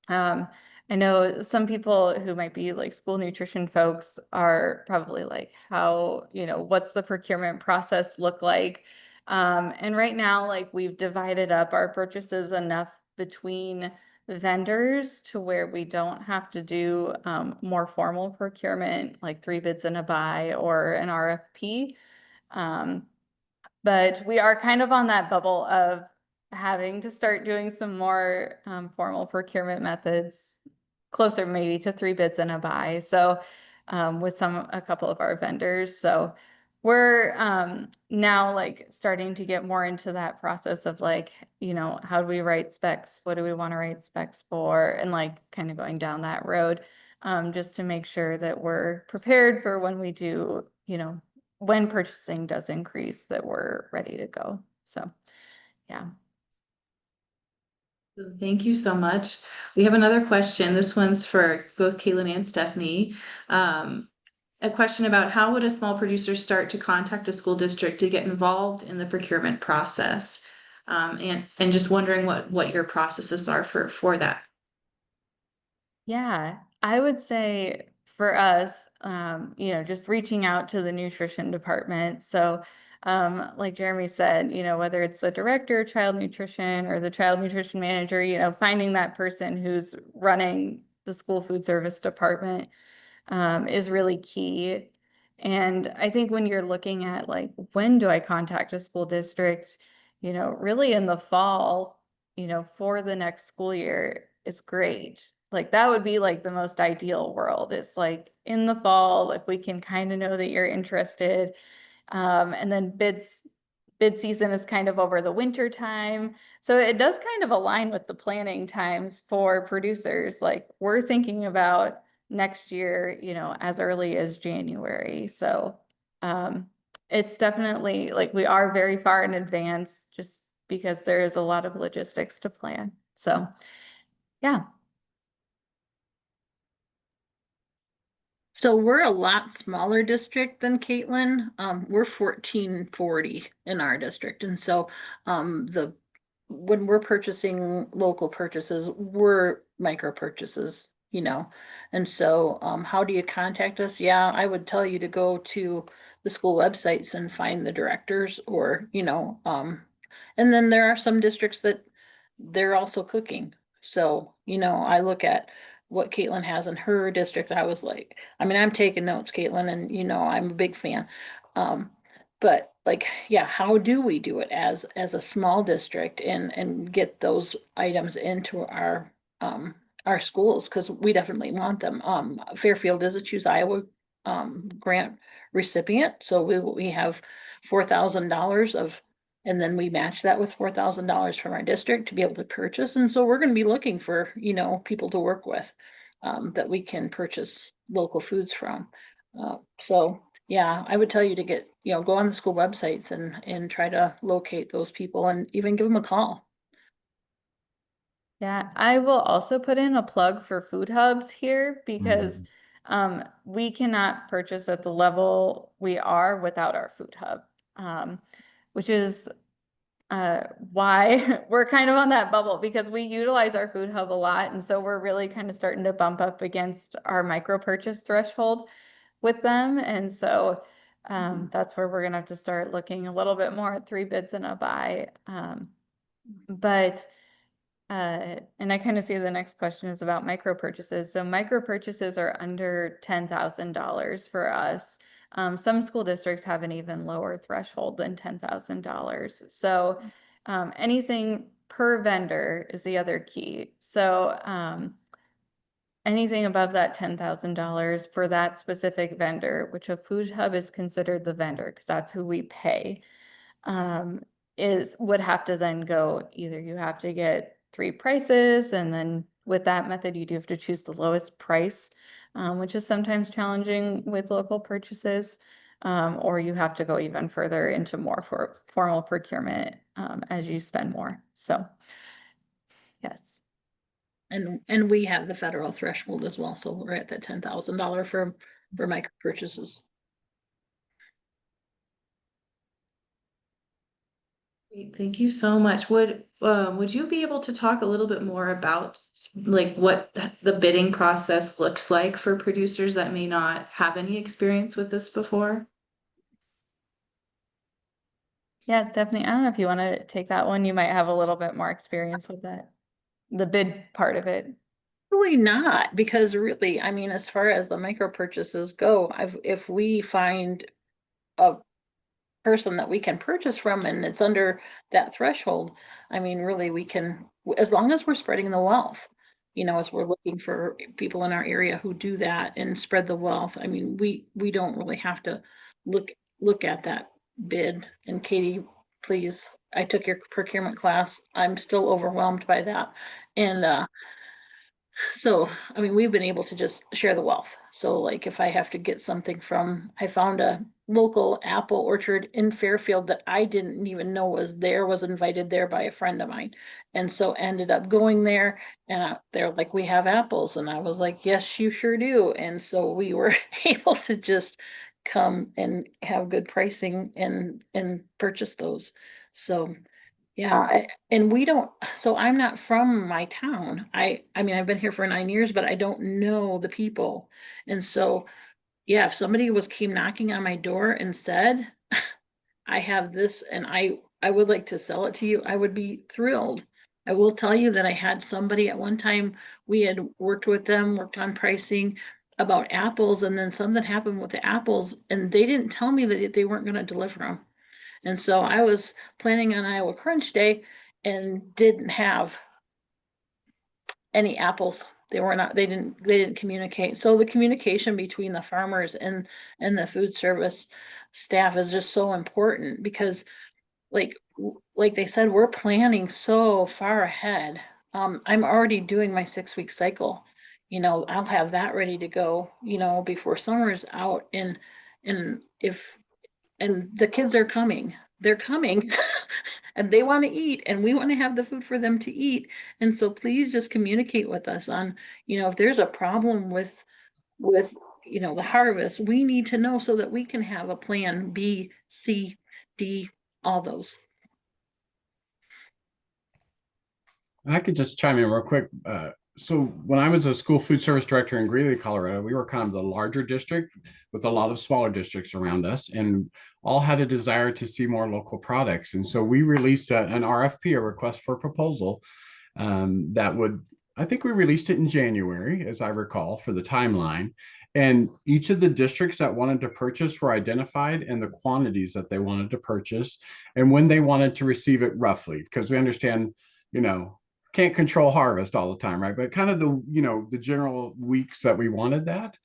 I know some people who might be like school nutrition folks are probably like, how, what's the procurement process look like? And right now, like we've divided up our purchases enough between vendors to where we don't have to do more formal procurement, like 3 bids and a buy or an RFP. But we are kind of on that bubble of having to start doing some more formal procurement methods, closer maybe to 3 bids and a buy. So with a couple of our vendors. So we're now like starting to get more into that process of like, how do we write specs? What do we want to write specs for? And like kind of going down that road just to make sure that we're prepared for when we do, when purchasing does increase, that we're ready to go. So, yeah. So thank you so much. We have another question. This one's for both Caitlin and Stephanie. A question about how would a small producer start to contact a school district to get involved in the procurement process? And just wondering what your processes are for that. Yeah, I would say for us, just reaching out to the nutrition department. So, like Jeremy said, whether it's the director of child nutrition or the child nutrition manager, finding that person who's running the school food service department is really key. And I think when you're looking at like, when do I contact a school district, really in the fall, for the next school year is great. Like that would be like the most ideal world. It's like in the fall, if we can kind of know that you're interested. And then bid season is kind of over the winter time. So it does kind of align with the planning times for producers. Like we're thinking about next year, as early as January. So it's definitely like we are very far in advance just because there is a lot of logistics to plan. So yeah. So we're a lot smaller district than Caitlin. We're 1440 in our district. And so when we're purchasing local purchases, we're micro purchases, And so how do you contact us? Yeah, I would tell you to go to the school websites and find the directors or, and then there are some districts that they're also cooking. So, I look at what Caitlin has in her district. I was like, I'm taking notes, Caitlin, and I'm a big fan. But like, yeah, how do we do it as a small district and get those items into our schools? Because we definitely want them. Fairfield is a Choose Iowa grant recipient, so we have $4,000 of, and then we match that with $4,000 from our district to be able to purchase. And so we're going to be looking for, people to work with that we can purchase local foods from. So yeah, I would tell you to get, go on the school websites and try to locate those people and even give them a call. Yeah, I will also put in a plug for food hubs here because we cannot purchase at the level we are without our food hub, which is why we're kind of on that bubble because we utilize our food hub a lot. And so we're really kind of starting to bump up against our micro purchase threshold with them. And so that's where we're going to have to start looking a little bit more at 3 bids and a buy. And I kind of see the next question is about micro purchases. So micro purchases are under $10,000 for us. Some school districts have an even lower threshold than $10,000. So anything per vendor is the other key. So anything above that $10,000 for that specific vendor, which a food hub is considered the vendor because that's who we pay, would have to then go either you have to get 3 prices, and then with that method, you do have to choose the lowest price, which is sometimes challenging with local purchases, or you have to go even further into more for formal procurement as you spend more. So, yes. And we have the federal threshold as well, so we're at that $10,000 for micro purchases. Great, thank you so much. Would you be able to talk a little bit more about like what the bidding process looks like for producers that may not have any experience with this before? Yeah, Stephanie, I don't know if you want to take that one. You might have a little bit more experience with that, the bid part of it. Really not, because really, as far as the micro purchases go, if we find a person that we can purchase from and it's under that threshold, really we can, as long as we're spreading the wealth, as we're looking for people in our area who do that and spread the wealth. We don't really have to look at that bid. And Katie, please, I took your procurement class. I'm still overwhelmed by that. And so, we've been able to just share the wealth. So like if I have to get something I found a local apple orchard in Fairfield that I didn't even know was invited there by a friend of mine. And so ended up going there and they're like, we have apples. And I was like, yes, you sure do. And so we were able to just come and have good pricing and purchase those. So yeah, and we don't, so I'm not from my town. I've been here for 9 years, but I don't know the people. And so, yeah, if somebody came knocking on my door and said, I have this and I would like to sell it to you, I would be thrilled. I will tell you that I had somebody at one time, we had worked with them, worked on pricing about apples, and then something happened with the apples, and they didn't tell me that they weren't going to deliver them. And so I was planning on Iowa Crunch Day and didn't have any apples They didn't communicate. So the communication between the farmers and the food service staff is just so important because like they said, we're planning so far ahead. I'm already doing my 6-week cycle. I'll have that ready to go, before summer's out and the kids are coming. They're coming and they want to eat and we want to have the food for them to eat. And so please just communicate with us on, if there's a problem with the harvest, we need to know so that we can have a plan B, C, D, all those. I could just chime in real quick. So when I was a school food service director in Greeley, Colorado, we were kind of the larger district with a lot of smaller districts around us, and all had a desire to see more local products. And so we released an RFP, a request for proposal, I think we released it in January, as I recall, for the timeline. And each of the districts that wanted to purchase were identified and the quantities that they wanted to purchase and when they wanted to receive it roughly, because we understand, can't control harvest all the time, right? But kind of the general weeks that we wanted that.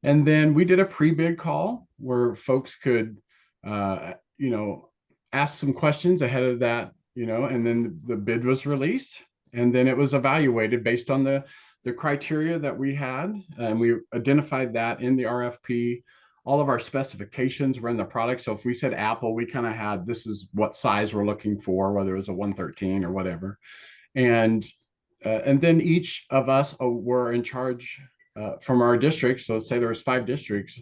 And then we did a pre-bid call where folks could, ask some questions ahead of that, and then the bid was released. And then it was evaluated based on the criteria that we had. And we identified that in the RFP. All of our specifications were in the product. So if we said Apple, we kind of had, this is what size we're looking for, whether it was a 113 or whatever. And then each of us were in charge from our district. So let's say there was 5 districts.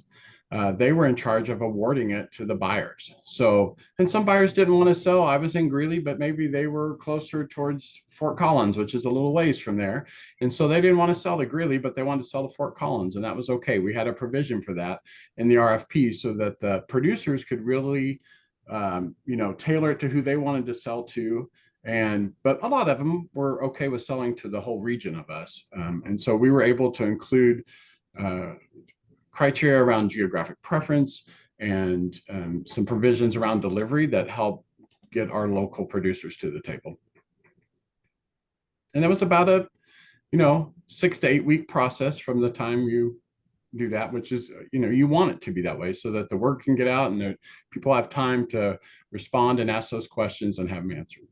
They were in charge of awarding it to the buyers. So, and some buyers didn't want to sell. I was in Greeley, but maybe they were closer towards Fort Collins, which is a little ways from there. And so they didn't want to sell to Greeley, but they wanted to sell to Fort Collins. And that was okay. We had a provision for that in the RFP so that the producers could really, tailor it to who they wanted to sell to. But a lot of them were okay with selling to the whole region of us. And so we were able to include criteria around geographic preference and some provisions around delivery that help get our local producers to the table. And it was about a 6 to 8 week process from the time you do that, which is, you want it to be that way so that the word can get out and that people have time to respond and ask those questions and have them answered.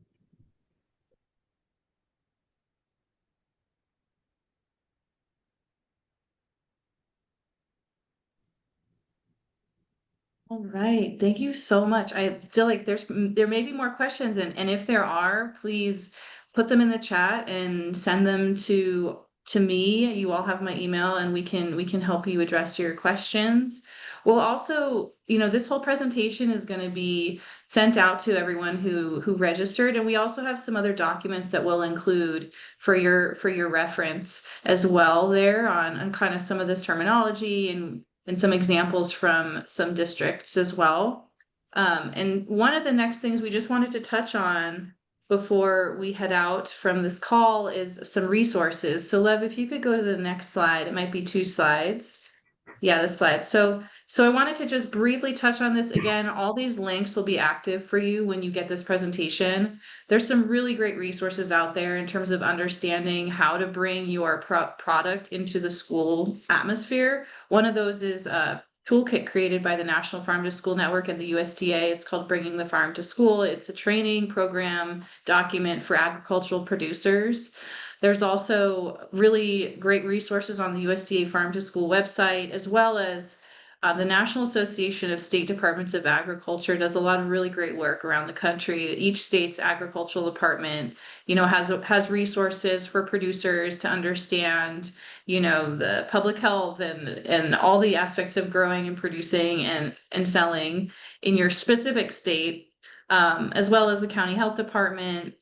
All right, thank you so much. I feel like there may be more questions, and if there are, please put them in the chat and send them to me. You all have my email, and we can help you address your questions. We'll also, this whole presentation is going to be sent out to everyone who registered, and we also have some other documents that we'll include for your reference as well there on kind of some of this terminology and some examples from some districts as well. And one of the next things we just wanted to touch on before we head out from this call is some resources. So Lev, if you could go to the next slide, it might be 2 slides. Yeah, this slide. So I wanted to just briefly touch on this again. All these links will be active for you when you get this presentation. There's some really great resources out there in terms of understanding how to bring your product into the school atmosphere. One of those is a toolkit created by the National Farm to School Network and the USDA. It's called Bringing the Farm to School. It's a training program document for agricultural producers. There's also really great resources on the USDA Farm to School website, as well as the National Association of State Departments of Agriculture does a lot of really great work around the country. Each state's agricultural department, has resources for producers to understand, the public health and all the aspects of growing and producing and selling in your specific state, as well as the county health department.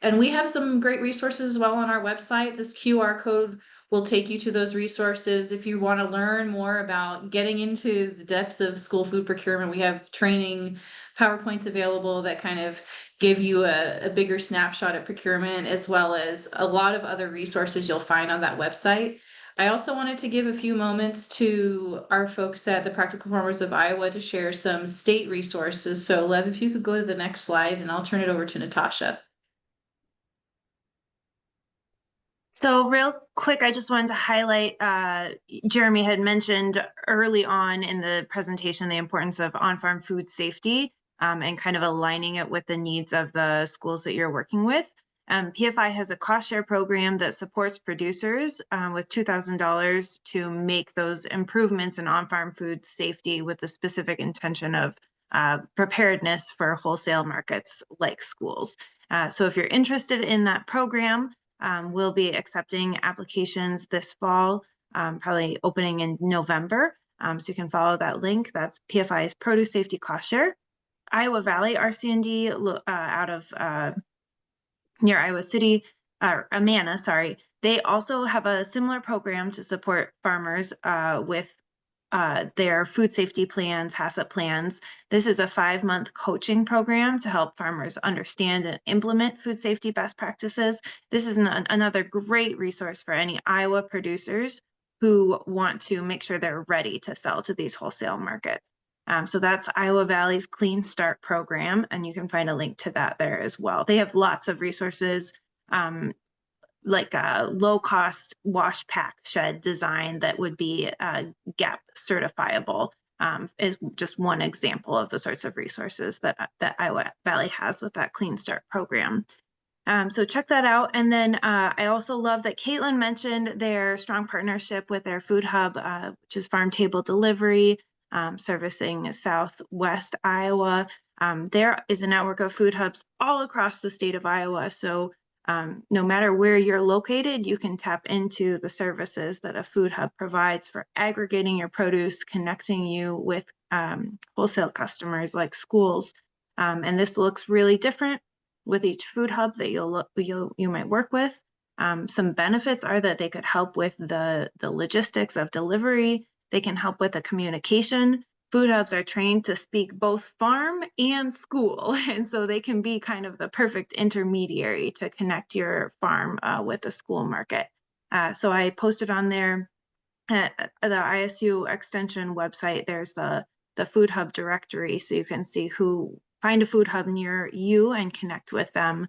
And we have some great resources as well on our website. This QR code will take you to those resources. If you want to learn more about getting into the depths of school food procurement, we have training PowerPoints available that kind of give you a bigger snapshot at procurement, as well as a lot of other resources you'll find on that website. I also wanted to give a few moments to our folks at the Practical Farmers of Iowa to share some state resources. So Lev, if you could go to the next slide, and I'll turn it over to Natasha. So real quick, I just wanted to highlight, Jeremy had mentioned early on in the presentation, the importance of on-farm food safety and kind of aligning it with the needs of the schools that you're working with. PFI has a cost share program that supports producers with $2,000 to make those improvements in on-farm food safety with the specific intention of preparedness for wholesale markets like schools. So if you're interested in that program, we'll be accepting applications this fall, probably opening in November. So you can follow that link. That's PFI's Produce Safety Cost Share. Iowa Valley RC&D out of near Iowa City, Amana, sorry. They also have a similar program to support farmers with their food safety plans, HACCP plans. This is a 5-month coaching program to help farmers understand and implement food safety best practices. This is another great resource for any Iowa producers who want to make sure they're ready to sell to these wholesale markets. So that's Iowa Valley's Clean Start program, and you can find a link to that there as well. They have lots of resources, like a low-cost wash pack shed design that would be GAP certifiable is just one example of the sorts of resources that Iowa Valley has with that Clean Start program. So check that out. And then I also love that Caitlin mentioned their strong partnership with their food hub, which is Farm Table Delivery, servicing Southwest Iowa. There is a network of food hubs all across the state of Iowa. So no matter where you're located, you can tap into the services that a food hub provides for aggregating your produce, connecting you with wholesale customers like schools. And this looks really different with each food hub that you might work with. Some benefits are that they could help with the logistics of delivery. They can help with the communication. Food hubs are trained to speak both farm and school, and so they can be kind of the perfect intermediary to connect your farm with the school market. So I posted on there at the ISU Extension website, there's the food hub directory, so you can see find a food hub near you and connect with them.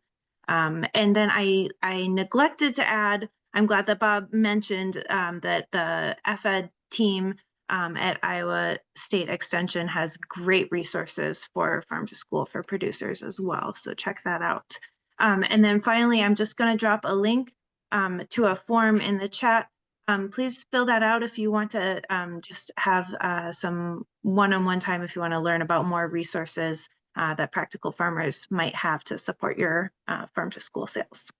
And then I neglected to add, I'm glad that Bob mentioned that the FED team at Iowa State Extension has great resources for farm to school for producers as well. So check that out. And then finally, I'm just going to drop a link to a form in the chat. Please fill that out if you want to just have some one-on-one time if you want to learn about more resources that practical farmers might have to support your farm to school sales.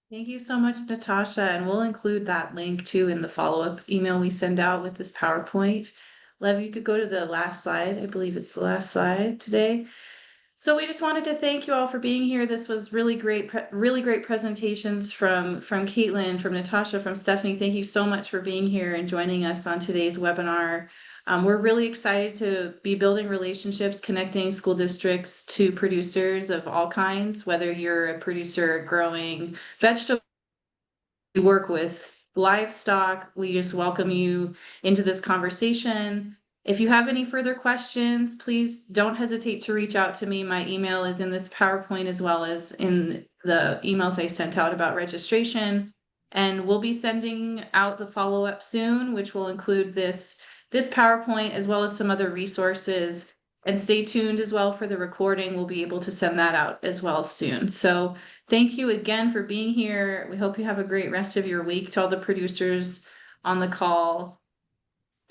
Thank you so much, Natasha, and we'll include that link too in the follow-up email we send out with this PowerPoint. Lev, you could go to the last slide. I believe it's the last slide today. So we just wanted to thank you all for being here. This was really great presentations from Caitlin, from Natasha, from Stephanie. Thank you so much for being here and joining us on today's webinar. We're really excited to be building relationships, connecting school districts to producers of all kinds, whether you're a producer growing vegetables, we work with livestock. We just welcome you into this conversation. If you have any further questions, please don't hesitate to reach out to me. My email is in this PowerPoint as well as in the emails I sent out about registration. And we'll be sending out the follow-up soon, which will include this PowerPoint as well as some other resources. And stay tuned as well for the recording. We'll be able to send that out as well soon. So thank you again for being here. We hope you have a great rest of your week. To all the producers on the call,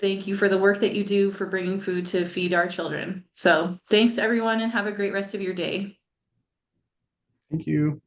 thank you for the work that you do for bringing food to feed our children. So thanks everyone and have a great rest of your day. Thank you.